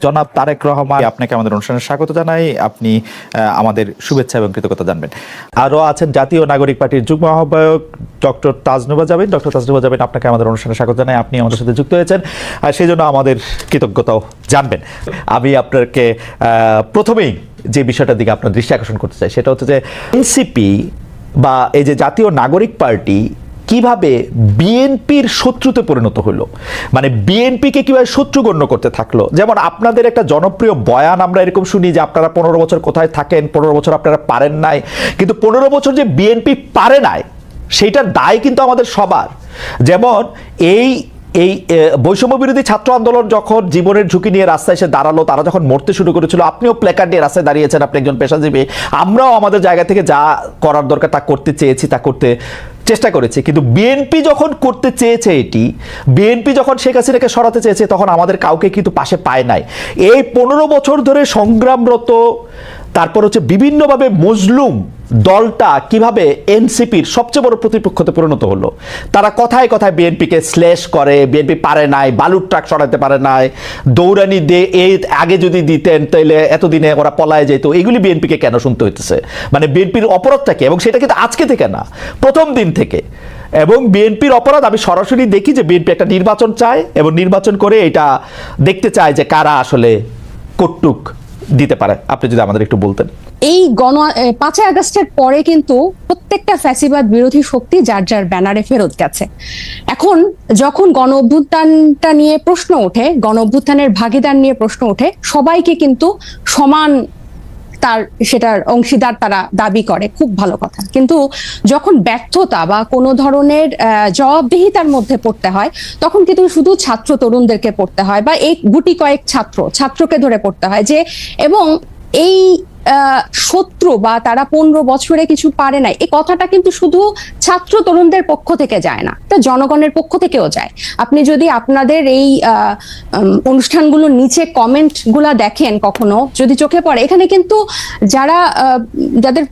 জনাব তারেক রহমান, আপনাকে আমাদের অনুষ্ঠানে স্বাগত জানাই। আপনি আমাদের শুভেচ্ছা এবং কৃতজ্ঞতা জানবেন। আরও আছেন জাতীয় নাগরিক পার্টির যুগ্ম আহ্বায়ক ডক্টর তাজনুবা জাবিন। ডক্টর তাজনুবা জাবিন, আপনাকে আমাদের অনুষ্ঠানে স্বাগত জানাই। আপনি আমাদের সাথে যুক্ত হয়েছেন, আর সেই জন্য আমাদের কৃতজ্ঞতাও জানবেন। আমি আপনাকে প্রথমেই যে বিষয়টার দিকে আপনার দৃষ্টি আকর্ষণ করতে চাই, সেটা হচ্ছে যে এনসিপি বা এই যে জাতীয় নাগরিক পার্টি কিভাবে বিএনপির শত্রুতে পরিণত হলো, মানে বিএনপিকে কিভাবে শত্রু গণ্য করতে থাকলো। যেমন আপনাদের একটা জনপ্রিয় বয়ান আমরা এরকম শুনি যে আপনারা 15 বছর কোথায় থাকেন, 15 বছর আপনারা পারেন নাই, কিন্তু 15 বছর যে বিএনপি পারে নাই সেইটার দায় কিন্তু আমাদের সবার। যেমন এই বৈষম্য বিরোধী ছাত্র আন্দোলন যখন জীবনের ঝুঁকি নিয়ে রাস্তায় এসে দাঁড়ালো, তারা যখন মরতে শুরু করেছিল, আপনিও প্ল্যাকার্ড নিয়ে রাস্তায় দাঁড়িয়েছেন, আপনি একজন পেশাজীবী। আমরাও আমাদের জায়গা থেকে যা করার দরকার তা করতে চেয়েছি, তা করতে চেষ্টা করেছি। কিন্তু বিএনপি যখন করতে চেয়েছে, বিএনপি যখন শেখ হাসিনাকে সরাতে চেয়েছে, তখন আমাদের কাউকে কিন্তু পাশে পায় নাই। এই 15 বছর ধরে সংগ্রামরত, তারপর হচ্ছে বিভিন্নভাবে মজলুম দলটা কিভাবে এনসিপির সবচেয়ে বড় প্রতিপক্ষতে পরিণত হলো। তারা কথায় কথায় বিএনপিকে শ্লেষ করে, বিএনপি পারে নাই, বালুর ট্রাক সরাতে পারে নাই, দৌড়ানি দিয়ে এই আগে যদি দিতেন তাহলে এতদিনে ওরা পলায় যেত। এগুলি বিএনপিকে কেন শুনতে হইতেছে? মানে বিএনপির অপরাধটা কি? এবং সেটা কিন্তু আজকে থেকে না, প্রথম দিন থেকে। এবং বিএনপির অপরাধ আমি সরাসরি দেখি যে বিএনপি একটা নির্বাচন চায় এবং নির্বাচন করে এটা দেখতে চায় যে কারা আসলে কটুক দিতে পারে। আপনি যদি আমাদের একটু বলতেন। এই 5 আগস্টের পরে কিন্তু প্রত্যেকটা ফ্যাসিবাদ বিরোধী শক্তি যার যার ব্যানারে ফেরত গেছে। এখন যখন গণ অভ্যুত্থানটা নিয়ে প্রশ্ন ওঠে, গণ অভ্যুত্থানের ভাগিদার নিয়ে প্রশ্ন ওঠে, সবাইকে কিন্তু সমান সেটার অংশীদার তারা দাবি করে, খুব ভালো কথা। কিন্তু যখন ব্যর্থতা বা কোনো ধরনের জবাবদিহিতার মধ্যে পড়তে হয়, তখন কিন্তু শুধু ছাত্র তরুণদেরকে পড়তে হয়, বা এই গুটি কয়েক ছাত্রকে ধরে পড়তে হয় যে, এবং এই শত্রু বা তারা 15 বছরে কিছু পারে নাই, এই কথাটা কিন্তু শুধু ছাত্র তরুণদের পক্ষ থেকে যায় না, এটা জনগণের পক্ষ থেকেও যায়। আপনি যদি আপনাদের এই অনুষ্ঠানগুলোর নিচে কমেন্ট গুলা দেখেন, কখনো যদি চোখে পড়ে, এখানে কিন্তু যাদের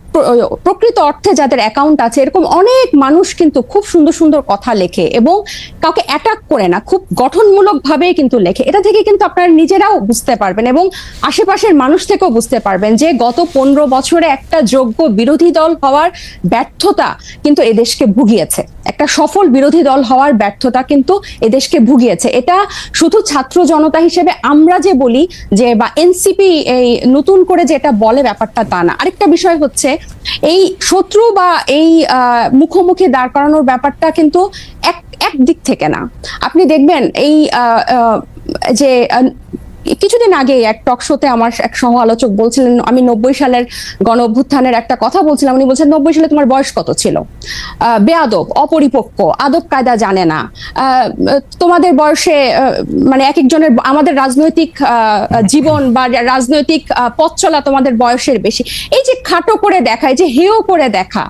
প্রকৃত অর্থে যাদের অ্যাকাউন্ট আছে, এরকম অনেক মানুষ কিন্তু খুব সুন্দর সুন্দর কথা লেখে এবং কাউকে অ্যাটাক করে না, খুব গঠনমূলক ভাবে কিন্তু লেখে। এটা থেকে কিন্তু আপনারা নিজেরাও বুঝতে পারবেন এবং আশেপাশের মানুষ থেকেও বুঝতে পারবেন যে গত 15 বছরে একটা যোগ্য বিরোধী দল হওয়ার ব্যর্থতা কিন্তু এদেশকে ভুগিয়েছে। একটা সফল বিরোধী দল হওয়ার ব্যর্থতা কিন্তু এদেশকে ভুগিয়েছে। এটা শুধু ছাত্র জনতা হিসেবে আমরা যে বলি যে, বা এনসিপি এই নতুন করে যেটা বলে, ব্যাপারটা তা না। আরেকটা বিষয় হচ্ছে, এই শত্রু বা এই মুখোমুখি দাঁড় করানোর ব্যাপারটা কিন্তু এক দিক থেকে না। আপনি দেখবেন এই যে কিছুদিন আগে এক টক শোতে আমার এক সহ আলোচক বলছিলেন, আমি 90 সালের গণ অভ্যুত্থানের একটা কথা বলছিলাম, উনি বলছেন 90 সালে তোমার বয়স কত ছিল, বেয়াদব, অপরিপক্ক, আদব কায়দা জানে না, তোমাদের বয়সে মানে এক একজনের, আমাদের রাজনৈতিক জীবন বা রাজনৈতিক পথ চলা তোমাদের বয়সের বেশি। এই যে খাটো করে দেখা, এই যে হেয় করে দেখা,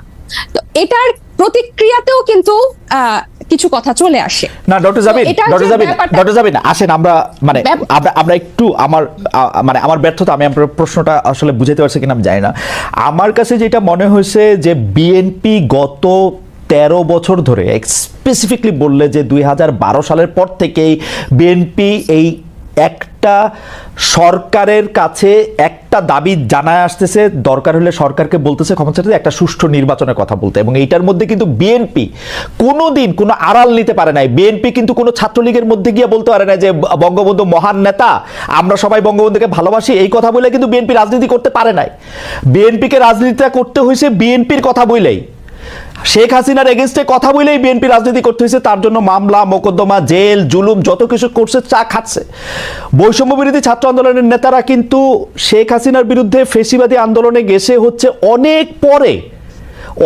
তো এটার প্রতিক্রিয়াতেও কিন্তু কিছু কথা চলে আসে। না ডক্টর জাবিন আসেন আমরা একটু আমার ব্যর্থতা, আমি আপনার প্রশ্নটা আসলে বুঝাতে পারছি কিনা আমি জানি না। আমার কাছে যেটা মনে হয়েছে যে বিএনপি গত 13 বছর ধরে, স্পেসিফিকলি বললে যে 2012 সালের পর থেকেই বিএনপি এই একটা সরকারের কাছে একটা দাবি জানায় আসতেছে, দরকার হলে সরকারকে বলতেছে ক্ষমতা চাইতে একটা সুষ্ঠু নির্বাচনের কথা বলতে। এবং এইটার মধ্যে কিন্তু বিএনপি কোনোদিন কোনো আড়াল নিতে পারে নাই। বিএনপি কিন্তু কোনো ছাত্রলীগের মধ্যে গিয়ে বলতে পারে না যে বঙ্গবন্ধু মহান নেতা, আমরা সবাই বঙ্গবন্ধুকে ভালোবাসি, এই কথা বলে কিন্তু বিএনপি রাজনীতি করতে পারে নাই। বিএনপিকে রাজনীতিটা করতে হয়েছে বিএনপির কথা বলেই, শেখ হাসিনার এগেইনস্টে কথা বলেই বিএনপি রাজনীতি করতে হয়েছে। তার জন্য মামলা, মোকদ্দমা, জেল, জুলুম যত কিছু করছে, চা খাচ্ছে। বৈষম্য বিরোধী ছাত্র আন্দোলনের নেতারা কিন্তু শেখ হাসিনার বিরুদ্ধে ফেসিবাদী আন্দোলনে গেছে হচ্ছে অনেক পরে,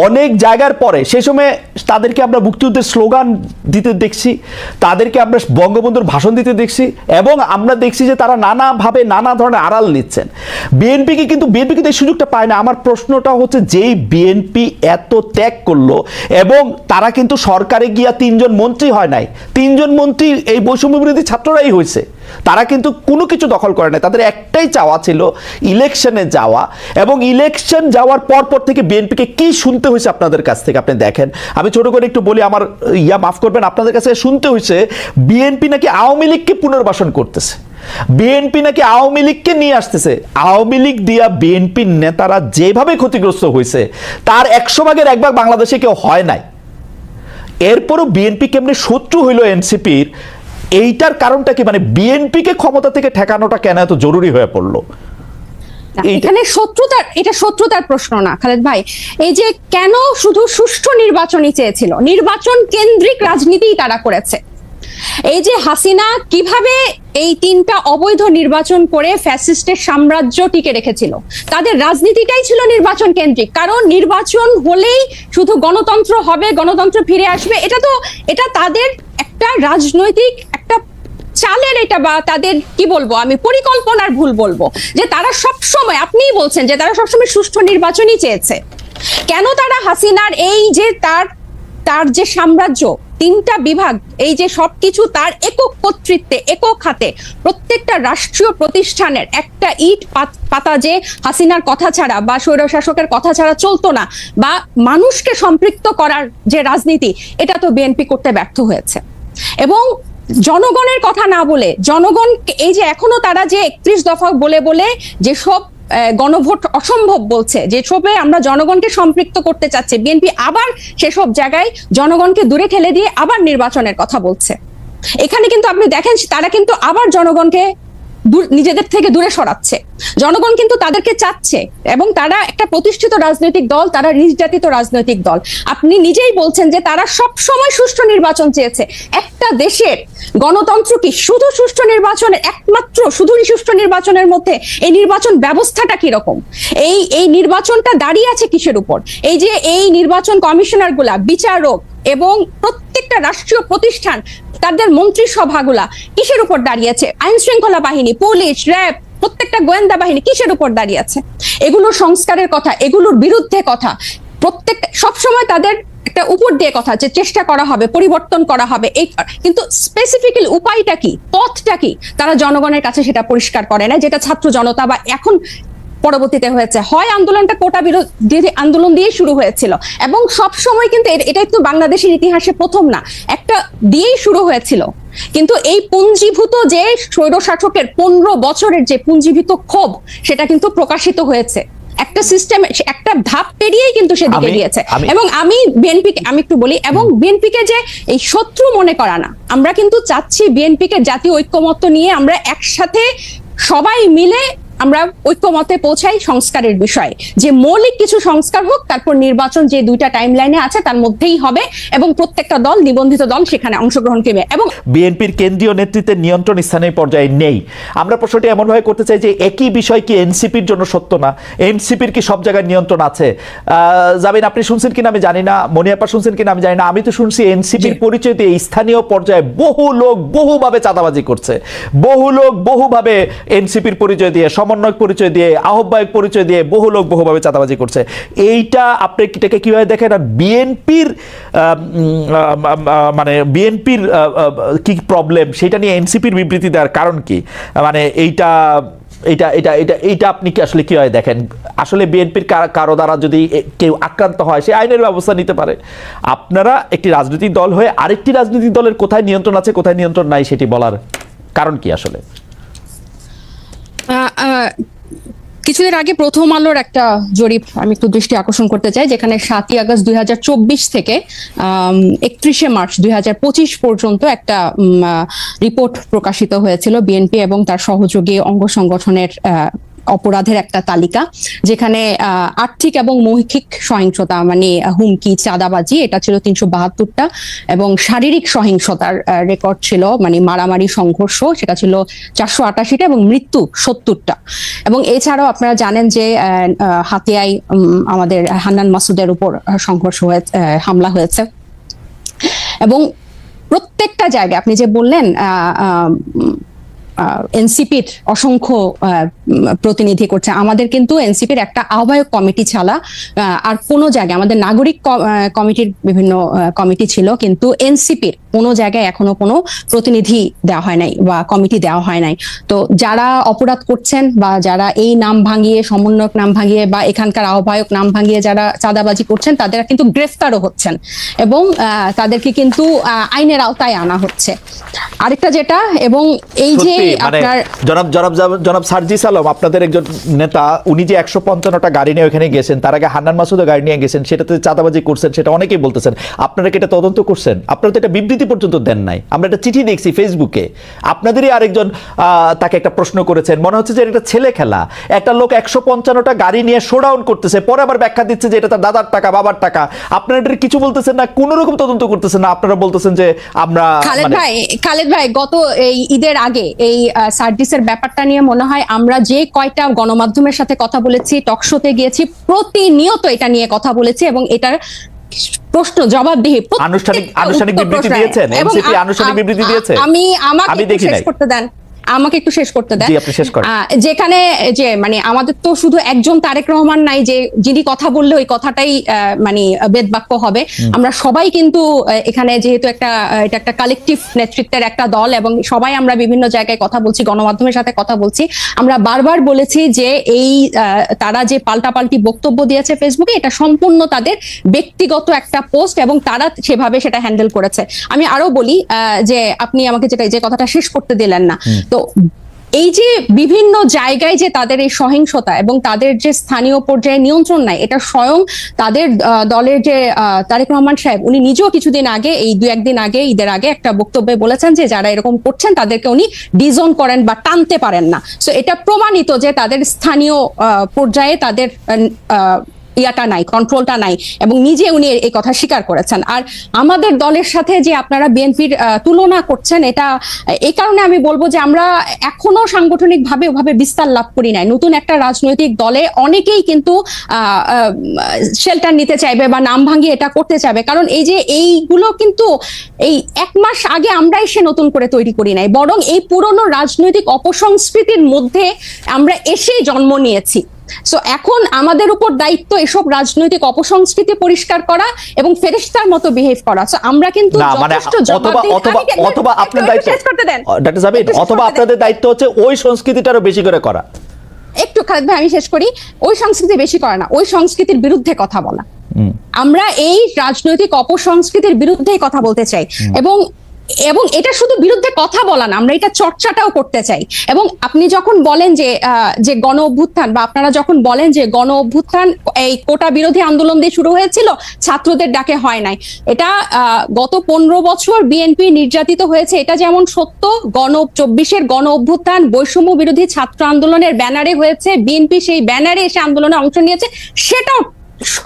অনেক জায়গার পরে। সেই সময় তাদেরকে আমরা মুক্তিযুদ্ধের স্লোগান দিতে দেখছি, তাদেরকে আমরা বঙ্গবন্ধুর ভাষণ দিতে দেখছি, এবং আমরা দেখছি যে তারা নানাভাবে নানা ধরনের আড়াল নিচ্ছেন। বিএনপি কিন্তু এই সুযোগটা পায় না। আমার প্রশ্নটা হচ্ছে, যেই বিএনপি এত ত্যাগ করলো এবং তারা কিন্তু সরকারে গিয়া 3 জন মন্ত্রী হয় নাই, 3 জন মন্ত্রী এই বৈষম্য বিরোধী ছাত্ররাই হয়েছে। তারা কিন্তু কোনো কিছু দখল করে নাই, তাদের একটাই চাওয়া ছিল ইলেকশনে যাওয়া। এবং ইলেকশন যাওয়ার পর থেকে বিএনপিকে কি শুনতে হয়েছে আপনাদের কাছ থেকে আপনি দেখেন। আমি ছোট করে একটু বলি, আমার মাফ করবেন, আপনাদের কাছে শুনতে হয়েছে বিএনপি নাকি আওয়ামী লীগকে পুনর্বাসন করতেছে। বিএনপি নাকি আওয়ামী লীগকে নিয়ে আসতেছে। আওয়ামী লীগ দিয়া বিএনপির নেতারা যেভাবে ক্ষতিগ্রস্ত হয়েছে তার 100 ভাগের 1 ভাগ বাংলাদেশে কেউ হয় নাই। এরপরও বিএনপি কেমনি শত্রু হইল এনসিপির, এইটার কারণটা কি? মানে বিএনপিকে ক্ষমতা থেকে ঠেকানোটা কেন এত জরুরি হয়ে পড়লো? এখানে শত্রুতার প্রশ্ন না খালেদ ভাই। এই যে কেন শুধু সুষ্ঠু নির্বাচনই চেয়েছিল, নির্বাচন কেন্দ্রিক রাজনীতি তারা করেছে। এই যে হাসিনা কিভাবে এই 3টা অবৈধ নির্বাচন করে ফ্যাসিস্টের সাম্রাজ্য টিকে রেখেছিল, তাদের রাজনীতিটাই ছিল নির্বাচন কেন্দ্রিক। কারণ নির্বাচন হলেই শুধু গণতন্ত্র হবে, গণতন্ত্র ফিরে আসবে, এটা তাদের একটা রাজনৈতিক একটা চালের, এটা বা তাদের কি বলবো আমি, পরিকল্পনার ভুল বলবো, যে তারা সবসময়, আপনিই বলছেন যে তারা সবসময় সুষ্ঠু নির্বাচনই চেয়েছে। কেন তারা হাসিনার এই যে তার যে সাম্রাজ্য, 3টা বিভাগ, এই যে সবকিছু তার একক কর্তৃত্বে, একক হাতে, প্রত্যেকটা রাষ্ট্রীয় প্রতিষ্ঠানের একটা ইট পাতা যে হাসিনার কথা ছাড়া বা স্বৈরশাসকের কথা ছাড়া চলতো না, বা মানুষকে সম্পৃক্ত করার যে রাজনীতি, এটা তো বিএনপি করতে ব্যর্থ হয়েছে। এবং জনগণের কথা না বলে, জনগণ এই যে এখনো তারা যে 31 দফা বলে বলে যেসব গণভোট অসম্ভব বলছে, যেসবে আমরা জনগণকে সম্পৃক্ত করতে চাচ্ছি, বিএনপি আবার সেসব জায়গায় জনগণকে দূরে ঠেলে দিয়ে আবার নির্বাচনের কথা বলছে। এখানে কিন্তু আপনি দেখেন তারা কিন্তু আবার জনগণকে নিজেদের থেকে দূরে সরাচ্ছে। জনগণ কিন্তু তাদেরকে চাচ্ছে, এবং তারা একটা প্রতিষ্ঠিত রাজনৈতিক দল, তারা নির্যাতিত রাজনৈতিক দল। আপনি নিজেই বলছেন যে তারা সব সময় সুষ্ঠু নির্বাচন চেয়েছে। একটা দেশের গণতন্ত্র কি শুধু সুষ্ঠু নির্বাচনের, একমাত্র শুধু সুষ্ঠু নির্বাচনের মধ্যে? এই নির্বাচন ব্যবস্থাটা কি রকম? এই নির্বাচনটা দাঁড়িয়ে আছে কিসের উপর? এই যে এই নির্বাচন কমিশনার গুলা, বিচারক এবং প্রত্যেকটা রাষ্ট্রীয় প্রতিষ্ঠান, তাদের মন্ত্রিসভাগুলা কিসের উপর দাঁড়িয়েছে? আইন শৃঙ্খলা বাহিনী, পুলিশ, র্যাব, প্রত্যেকটা গোয়েন্দা বাহিনী কিসের উপর দাঁড়িয়ে আছে? এগুলোর সংস্কারের কথা, এগুলোর বিরুদ্ধে কথা, প্রত্যেকটা সবসময় তাদের একটা উপর দিয়ে কথা, যে চেষ্টা করা হবে, পরিবর্তন করা হবে। এই কিন্তু স্পেসিফিক্যালি উপায়টা কি, পথটা কি, তারা জনগণের কাছে সেটা পরিষ্কার করে না। যেটা ছাত্র জনতা বা এখন পরবর্তীতে হয়েছে, হয় আন্দোলনটা কোটা বিরোধী আন্দোলন দিয়ে শুরু হয়েছিল, এবং সব সময় কিন্তু এটাই তো বাংলাদেশের ইতিহাসে প্রথম না, একটা দিয়েই শুরু হয়েছিল। কিন্তু এই পুঞ্জীভূত যে স্বৈরশাসকের 15 বছরের যে পুঞ্জীভূত ক্ষোভ, সেটা কিন্তু প্রকাশিত হয়েছে একটা সিস্টেম, একটা ধাপ পেরিয়েই কিন্তু সেদিকে গিয়েছে। এবং আমি একটু বলি, এবং বিএনপিকে যে এই শত্রু মনে করা না, আমরা কিন্তু চাচ্ছি বিএনপিকে জাতীয় ঐক্যমত্য নিয়ে আমরা একসাথে সবাই মিলে আমরা ঐক্যমতে পৌঁছাই সংস্কারের বিষয়ে, যে মৌলিক কিছু সংস্কার হোক, তারপর নির্বাচন যে 2টা টাইম লাইনে আছে তার মধ্যেই হবে, এবং প্রত্যেকটা দল, নিবন্ধিত দল সেখানে অংশগ্রহণ করবে। এবং বিএনপির কেন্দ্রীয় নেতৃত্বের নিয়ন্ত্রণ স্থানীয় পর্যায়ে নেই। আমরা প্রশ্নটি এমনভাবে করতে চাই যে একই বিষয় কি এনসিপির জন্য সত্য না? এনসিপির কি সব জায়গায় নিয়ন্ত্রণ আছে? জামিন, আপনি শুনছেন কিনা আমি জানি না, মনিয়াপা শুনছেন কিনা আমি জানি না, আমি তো শুনছি এনসিপির পরিচয় দিয়ে স্থানীয় পর্যায়ে বহু লোক বহুভাবে চাঁদাবাজি করছে, বহু লোক বহুভাবে এনসিপির পরিচয় দিয়ে, সমন্বয়ক পরিচয় দিয়ে, আহ্বায়ক পরিচয় দিয়ে বহু লোক বহুভাবে চাঁদাবাজি করছে। এইটা আপনি এটাকে কিভাবে দেখেন? আর বিএনপির মানে বিএনপির কি প্রবলেম, সেটা নিয়ে এনসিপির বিবৃতি দেওয়ার কারণ কি? মানে এইটা এটা এটা এটা এইটা আপনি কি আসলে কিভাবে দেখেন? আসলে বিএনপির কারো দ্বারা যদি কেউ আক্রান্ত হয়, সে আইনের ব্যবস্থা নিতে পারে। আপনারা একটি রাজনৈতিক দল হয়ে আরেকটি রাজনৈতিক দলের কোথায় নিয়ন্ত্রণ আছে, কোথায় নিয়ন্ত্রণ নাই, সেটি বলার কারণ কি আসলে? কিছুদিন আগে প্রথম আলোর একটা জরিপ আমি একটু দৃষ্টি আকর্ষণ করতে চাই, যেখানে 7ই আগস্ট 2024 থেকে 31শে মার্চ 2025 পর্যন্ত একটা রিপোর্ট প্রকাশিত হয়েছিল বিএনপি এবং তার সহযোগী অঙ্গ সংগঠনের অপরাধের একটা তালিকা, যেখানে আর্থিক এবং মৌখিক সহিংসতা মানে হুমকি, চাঁদাবাজি, এটা ছিল 372টা, এবং শারীরিক সহিংসতার রেকর্ড ছিল মানে মারামারি, সংঘর্ষ, সেটা ছিল 488টা, এবং মৃত্যু 70টা। এবং এছাড়াও আপনারা জানেন যে হাতিয়ায় আমাদের হান্নান মাসুদের উপর সংঘর্ষ হয়েছে, হামলা হয়েছে। এবং প্রত্যেকটা জায়গায় আপনি যে বললেন এনসিপির অসংখ্য প্রতিনিধি করছে, আমাদের কিন্তু এনসিপির একটা আহ্বায়ক কমিটি ছাড়া আর কোনো জায়গায়, আমাদের নাগরিক কমিটির বিভিন্ন কমিটি ছিল, কিন্তু এনসিপির কোনো জায়গায় এখনো কোনো প্রতিনিধি দেওয়া হয় নাই বা কমিটি দেওয়া হয় নাই। তো যারা অপরাধ করছেন বা যারা এই নাম ভাঙিয়ে, সমন্বয়ক নাম ভাঙিয়ে বা এখানকার আহ্বায়ক নাম ভাঙিয়ে যারা চাঁদাবাজি করছেন, তাদের কিন্তু গ্রেফতারও হচ্ছেন এবং তাদেরকে কিন্তু আইনের আওতায় আনা হচ্ছে। আরেকটা যেটা, এবং এই যে মানে আপনার জনাব সার্জিস আলম আপনাদের একজন নেতা, উনি যে 155টা গাড়ি নিয়ে ওখানে গেছেন, তার আগে হান্নান মাসুদও গাড়ি নিয়ে গেছেন, সেটাতে চাঁদাবাজি করছেন, সেটা অনেকেই বলতেছেন। আপনারা কি এটা তদন্ত করছেন? আপনারা তো এটা বিবৃতি পর্যন্ত দেন নাই। আমরা একটা চিঠি দেখছি ফেসবুকে, আপনাদেরই আরেকজন তাকে একটা প্রশ্ন করেছেন, মনে হচ্ছে যে এটা ছেলে খেলা। একটা লোক 155টা গাড়ি নিয়ে শোডাউন করতেছে, পরে আবার ব্যাখ্যা দিচ্ছে যে এটা তার দাদার টাকা, বাবার টাকা। আপনারা এটা কিছু বলতেছেন না, কোনো রকম তদন্ত করতেছেন না। আপনারা বলতেছেন যে আমরা খালেদ ভাই গত এই ঈদের আগে এই সার্ভিসের ব্যাপারটা নিয়ে মনে হয় আমরা যে কয়টা গণমাধ্যমের সাথে কথা বলেছি, টকশোতে গিয়েছি, প্রতিনিয়ত এটা নিয়ে কথা বলেছি এবং এটার প্রশ্ন জবাবদিহি আনুষ্ঠানিক বিবৃতি দিয়েছেন, এনসিপি আনুষ্ঠানিক বিবৃতি দিয়েছে। আমাকে শেষ করতে দেন, আমাকে একটু শেষ করতে দেন। আপনি শেষ করেন। যেখানে যে মানে আমাদের তো শুধু একজন তারেক রহমান নাই যে যিনি কথা বললে ওই কথাটাই মানে বেদবাক্য হবে। আমরা সবাই কিন্তু এখানে যেহেতু এটা একটা কালেকটিভ নেতৃত্বের একটা দল এবং সবাই আমরা বিভিন্ন জায়গায় কথা বলছি, গণমাধ্যমের সাথে কথা বলছি। আমরা বারবার বলেছি যে এই তারা যে পাল্টাপাল্টি বক্তব্য দিয়েছে ফেসবুকে, এটা সম্পূর্ণ তাদের ব্যক্তিগত একটা পোস্ট এবং তারা সেভাবে সেটা হ্যান্ডেল করেছে। আমি আরো বলি যে আপনি আমাকে যে কথাটা শেষ করতে দিলেন না, তো এই যে বিভিন্ন জায়গায় যে তাদের এই সহিংসতা এবং তাদের যে স্থানীয় পর্যায়ে নিয়ন্ত্রণ নাই, এটা স্বয়ং তাদের দলের যে তারেক রহমান সাহেব উনি নিজেও কিছুদিন আগে, এই 2-1 দিন আগে, ঈদের আগে একটা বক্তব্যে বলেছেন যে যারা এরকম করছেন তাদেরকে উনি ডিজোন করেন বা টানতে পারেন না। সো এটা প্রমাণিত যে তাদের স্থানীয় পর্যায়ে তাদের ইয়াটা নাই, কন্ট্রোলটা নাই এবং নিজে উনি এই কথা স্বীকার করেছেন। আর আমাদের দলের সাথে যে আপনারা বিএনপির তুলনা করছেন, এটা এই কারণে আমি বলবো যে আমরা এখনো সাংগঠনিক ভাবে ওভাবে বিস্তার লাভ করি নাই। নতুন একটা রাজনৈতিক দলে অনেকেই কিন্তু শেল্টার নিতে চাইবে বা নাম ভাঙিয়ে এটা করতে চাইবে, কারণ এই যে এইগুলো কিন্তু এই 1 মাস আগে আমরাই সে নতুন করে তৈরি করি নাই, বরং এই পুরনো রাজনৈতিক অপসংস্কৃতির মধ্যে আমরা এসেই জন্ম নিয়েছি। সো এখন আমাদের উপর দায়িত্ব এসব রাজনৈতিক অপসংস্কৃতি পরিষ্কার করা এবং ফেরেশতার মতো বিহেভ করা। সো আমরা কিন্তু অথবা আপনার দায়িত্ব ডাক্তার জাবিন, অথবা আপনাদের দায়িত্ব হচ্ছে ওই সংস্কৃতিটারও বেশি করে করা। একটু খালেদ ভাই আমি শেষ করি। ওই সংস্কৃতি বেশি করে না, ওই সংস্কৃতির বিরুদ্ধে কথা বলা। আমরা এই রাজনৈতিক অপসংস্কৃতির বিরুদ্ধেই কথা বলতে চাই এবং এটা শুধু বিরুদ্ধে কথা বলা না, আমরা এটা চর্চাটাও করতে চাই। এবং আপনি যখন বলেন যে গণ অভ্যুত্থান, বা আপনারা যখন বলেন যে গণ অভ্যুত্থান এই কোটা বিরোধী আন্দোলন দিয়ে শুরু হয়েছিল, ছাত্রদের ডাকে হয় নাই, এটা গত 15 বছর বিএনপি নির্যাতিত হয়েছে, এটা যেমন সত্য। 24-এর গণ অভ্যুত্থান বৈষম্য বিরোধী ছাত্র আন্দোলনের ব্যানারে হয়েছে, বিএনপি সেই ব্যানারে এসে আন্দোলনে অংশ নিয়েছে, সেটাও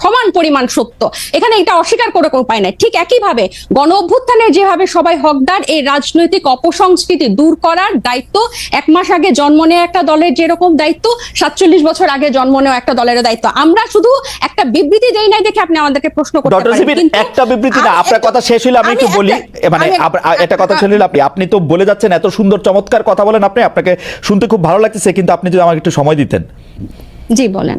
সমান পরিমাণ সত্য। এখানে এটা অস্বীকার করে কোনো উপায় নাই। ঠিক একইভাবে গণ অভ্যুত্থানের যেভাবে সবাই হকদার, এই রাজনৈতিক অপসংস্কৃতি দূর করার দায়িত্ব 1 মাস আগে জন্ম নেওয়া একটা দলের যেরকম দায়িত্ব, 47 বছর আগে জন্ম নেওয়া একটা দলের দায়িত্ব। আমরা শুধু একটা বিবৃতি দেই নাই দেখে আপনি আমাদেরকে প্রশ্ন করতে পারেন, কিন্তু একটা বিবৃতি না। আপনার কথা শেষ হইলে আমি একটু বলি, মানে এটা কথা শেষ হইলে আপনি তো বলে যাচ্ছেন, এত সুন্দর চমৎকার কথা বলেন আপনি, আপনাকে শুনতে খুব ভালো লাগতেছে, কিন্তু আপনি যদি আমাকে একটু সময় দিতেন। জি বলেন।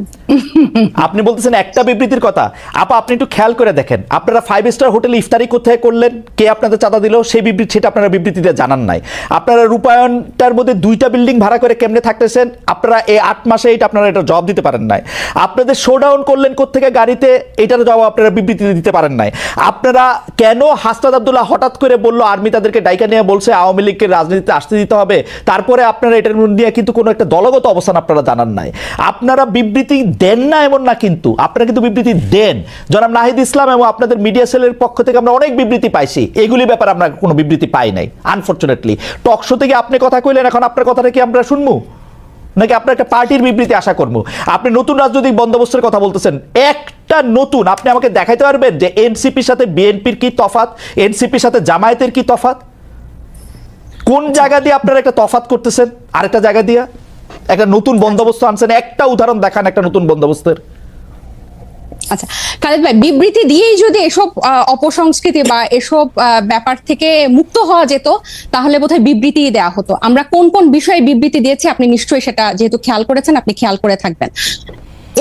আপনি বলতেছেন একটা বিবৃতির কথা। আপা আপনি একটু খেয়াল করে দেখেন, আপনারা 5 স্টার হোটেলে ইফতারি কোথায় করলেন, কে আপনাদের চাঁদা দিল, সেই বিবৃতি সেটা আপনারা বিবৃতিতে জানান নাই। আপনারা রূপায়ণটার মধ্যে 2টা বিল্ডিং ভাড়া করে কেমনে থাকতেছেন, আপনারা এই 8 মাসে আপনারা এটা জবাব দিতে পারেন নাই। আপনাদের শোডাউন করলেন কোত্থেকে গাড়িতে, এটার জবাব আপনারা বিবৃতিতে দিতে পারেন নাই। আপনারা কেন হাসনাত আব্দুল্লাহ হঠাৎ করে বললো আর্মি তাদেরকে ডাইকা নিয়ে বলছে আওয়ামী লীগকে রাজনীতিতে আসতে দিতে হবে, তারপরে আপনারা এটার নিয়ে কিন্তু কোনো একটা দলগত অবস্থান আপনারা জানান নাই। আপনারা বিবৃতি দেন না এমন না, কিন্তু আপনারা কিন্তু বিবৃতি দেন। জনাব নাহিদ ইসলাম এবং আপনাদের মিডিয়া সেলের পক্ষ থেকে আমরা অনেক বিবৃতি পাইছি, এগুলি ব্যাপারে আমরা কোনো বিবৃতি পাই নাই আনফরচুনেটলি। টক শো থেকে আপনি কথা কইলেন, এখন আপনার কথাটা কি আমরা শুনবো নাকি আপনার একটা পার্টির বিবৃতি আশা করবো? আপনি নতুন রাজনৈতিক বন্দোবস্তের কথা বলতেছেন, একটা নতুন আপনি আমাকে দেখাইতে পারবেন যে এনসিপির সাথে বিএনপির কি তফাৎ, এনসিপির সাথে জামায়াতের কি তফাৎ? কোন জায়গা দিয়ে আপনারা একটা তফাৎ করতেছেন আরেকটা জায়গা দিয়ে একটা নতুন বন্দোবস্ত আনছেন? একটা উদাহরণ দেখান একটা নতুন বন্দোবস্তের। আচ্ছা খালেদ ভাই, বিবৃতি দিয়েই যদি এসব অপসংস্কৃতি বা এসব ব্যাপার থেকে মুক্ত হওয়া যেত তাহলে বোধহয় বিবৃতি দেওয়া হতো। আমরা কোন কোন বিষয়ে বিবৃতি দিয়েছি আপনি নিশ্চয়ই সেটা যেহেতু খেয়াল করেছেন, আপনি খেয়াল করে থাকবেন।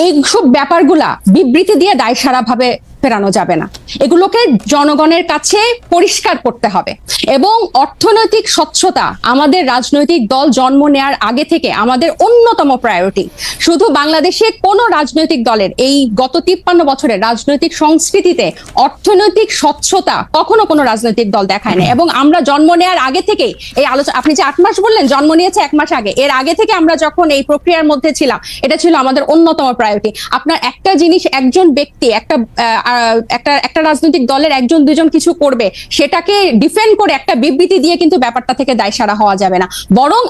এইসব ব্যাপারগুলা বিবৃতি দিয়ে দায়সারা ভাবে ফেরানো যাবে না, এগুলোকে জনগণের কাছে পরিষ্কার করতে হবে। এবং অর্থনৈতিক স্বচ্ছতা আমাদের রাজনৈতিক দল জন্ম নেওয়ার আগে থেকে আমাদের অন্যতম প্রায়োরিটি। শুধু বাংলাদেশে কোনো রাজনৈতিক দলের এই গত 53 বছরের রাজনৈতিক সংস্কৃতিতে অর্থনৈতিক স্বচ্ছতা কখনো কোনো রাজনৈতিক দল দেখায় না। এবং আমরা জন্ম নেওয়ার আগে থেকেই এই আলোচনা, আপনি যে 8 মাস বললেন, জন্ম নিয়েছে 1 মাস আগে, এর আগে থেকে আমরা যখন এই প্রক্রিয়ার মধ্যে ছিলাম, এটা ছিল আমাদের অন্যতম প্রায়োরিটি। আপনার একটা জিনিস, একজন ব্যক্তি একটা রাজনৈতিক দলের একজন দুজন কিছু করবে, সেটাকে ডিফেন্ড করে একটা বিবৃতি দিয়ে কিন্তু ব্যাপারটা থেকে দায়সারা হওয়া যাবে না। বরং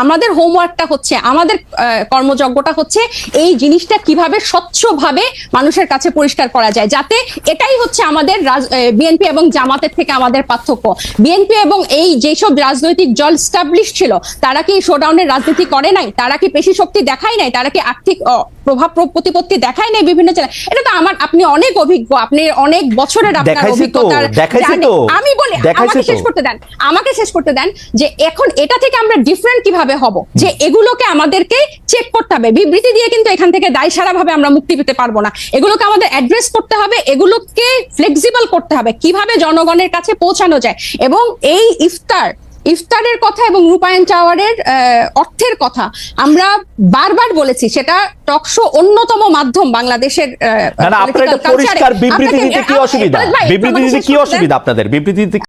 আমাদের হোমওয়ার্কটা হচ্ছে, আমাদের কর্মযজ্ঞটা হচ্ছে এই জিনিসটা কিভাবে স্বচ্ছভাবে মানুষের কাছে পরিষ্কার করা যায়, যাতে এটাই হচ্ছে আমাদের বিএনপি এবং জামাতের থেকে আমাদের পার্থক্য। বিএনপি এবং এই যেসব রাজনৈতিক দল স্টাবলিশ ছিল, তারা কি শোডাউনের রাজনীতি করে নাই? তারা কি পেশি শক্তি দেখায় নাই? তারা কি আর্থিক প্রভাব প্রতিপত্তি দেখায় নাই বিভিন্ন জেলায়? এটা তো আপনি অনেক অভিজ্ঞ, আপনি অনেক বছরের আপনার অভিজ্ঞতা। আমি বলি, আমাকে শেষ করতে দেন যে এখন এটা থেকে আমরা ডিফারেন্ট কিভাবে হব, যে এগুলোকে আমাদেরকে চেক করতে হবে। বিবৃতি দিয়ে কিন্তু এখান থেকে দায়সারা ভাবে আমরা মুক্তি পেতে পারবো না। এগুলোকে আমাদের অ্যাড্রেস করতে হবে, এগুলোকে ফ্লেক্সিবল করতে হবে, কিভাবে জনগণের কাছে পৌঁছানো যায়। এবং এই ইফতারের কথা এবং রূপায়ণ টাওয়ারের অর্থের কথা আমরা বারবার বলেছি, সেটা টকশো অন্যতম মাধ্যম বাংলাদেশের। না, আপনার একটা পরিষ্কার বিবৃতি দিতে কি অসুবিধা? বিবৃতি দিতে কি অসুবিধা আপনাদের? বিবৃতি